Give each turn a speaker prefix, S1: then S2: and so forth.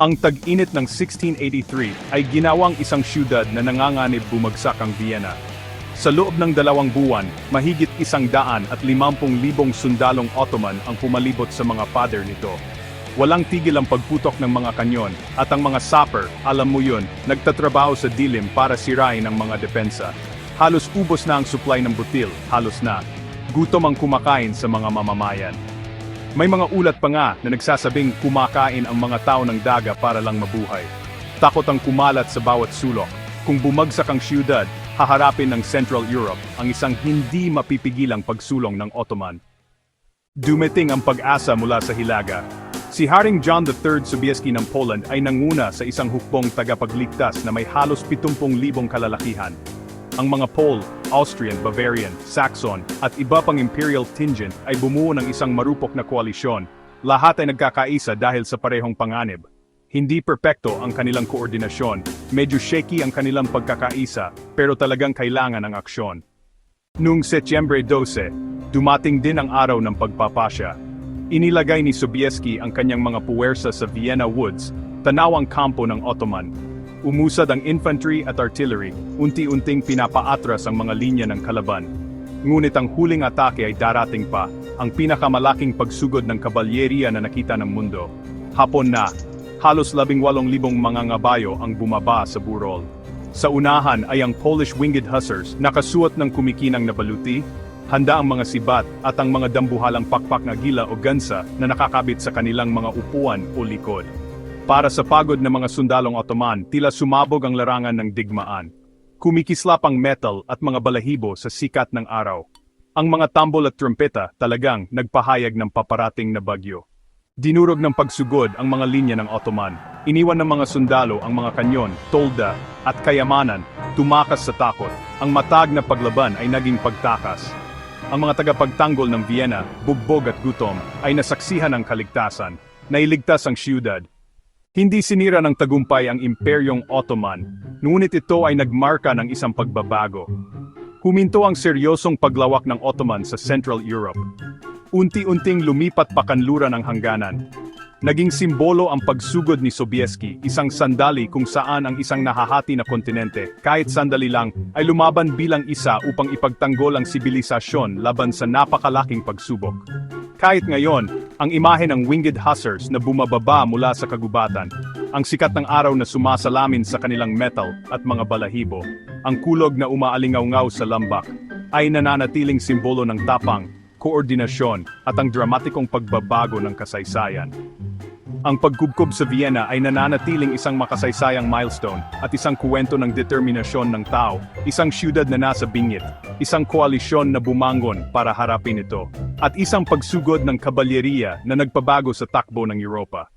S1: Ang tag-init ng 1683 ay ginawang isang siyudad na nanganganib bumagsak ang Vienna. Sa loob ng 2 buwan, mahigit 150,000 sundalong Ottoman ang pumalibot sa mga pader nito. Walang tigil ang pagputok ng mga kanyon, at ang mga sapper, alam mo yun, nagtatrabaho sa dilim para sirain ang mga depensa. Halos ubos na ang supply ng butil, halos na. Gutom ang kumakain sa mga mamamayan. May mga ulat pa nga na nagsasabing kumakain ang mga tao ng daga para lang mabuhay. Takot ang kumalat sa bawat sulok. Kung bumagsak ang siyudad, haharapin ng Central Europe ang isang hindi mapipigilang pagsulong ng Ottoman. Dumating ang pag-asa mula sa Hilaga. Si Haring John III Sobieski ng Poland ay nanguna sa isang hukbong tagapagligtas na may halos 70,000 kalalakihan. Ang mga Pole, Austrian, Bavarian, Saxon, at iba pang imperial contingent ay bumuo ng isang marupok na koalisyon. Lahat ay nagkakaisa dahil sa parehong panganib. Hindi perpekto ang kanilang koordinasyon, medyo shaky ang kanilang pagkakaisa, pero talagang kailangan ng aksyon. Noong Setyembre 12, dumating din ang araw ng pagpapasya. Inilagay ni Sobieski ang kanyang mga puwersa sa Vienna Woods, tanawang kampo ng Ottoman. Umusad ang infantry at artillery, unti-unting pinapaatras ang mga linya ng kalaban. Ngunit ang huling atake ay darating pa, ang pinakamalaking pagsugod ng kabalyeriya na nakita ng mundo. Hapon na, halos 18,000 mga ngabayo ang bumaba sa burol. Sa unahan ay ang Polish Winged Hussars, nakasuot ng kumikinang na baluti, handa ang mga sibat at ang mga dambuhalang pakpak na gila o gansa na nakakabit sa kanilang mga upuan o likod. Para sa pagod na mga sundalong Ottoman, tila sumabog ang larangan ng digmaan. Kumikislap ang metal at mga balahibo sa sikat ng araw. Ang mga tambol at trumpeta talagang nagpahayag ng paparating na bagyo. Dinurog ng pagsugod ang mga linya ng Ottoman. Iniwan ng mga sundalo ang mga kanyon, tolda, at kayamanan, tumakas sa takot. Ang matag na paglaban ay naging pagtakas. Ang mga tagapagtanggol ng Vienna, bugbog at gutom, ay nasaksihan ng kaligtasan. Nailigtas ang siyudad. Hindi sinira ng tagumpay ang Imperyong Ottoman, ngunit ito ay nagmarka ng isang pagbabago. Huminto ang seryosong paglawak ng Ottoman sa Central Europe. Unti-unting lumipat pakanluran ang hangganan. Naging simbolo ang pagsugod ni Sobieski, isang sandali kung saan ang isang nahahati na kontinente, kahit sandali lang, ay lumaban bilang isa upang ipagtanggol ang sibilisasyon laban sa napakalaking pagsubok. Kahit ngayon, ang imahe ng Winged Hussars na bumababa mula sa kagubatan, ang sikat ng araw na sumasalamin sa kanilang metal at mga balahibo, ang kulog na umaalingaw-ngaw sa lambak, ay nananatiling simbolo ng tapang, koordinasyon, at ang dramatikong pagbabago ng kasaysayan. Ang pagkubkob sa Vienna ay nananatiling isang makasaysayang milestone at isang kuwento ng determinasyon ng tao, isang siyudad na nasa bingit, isang koalisyon na bumangon para harapin ito, at isang pagsugod ng kabalyeriya na nagpabago sa takbo ng Europa.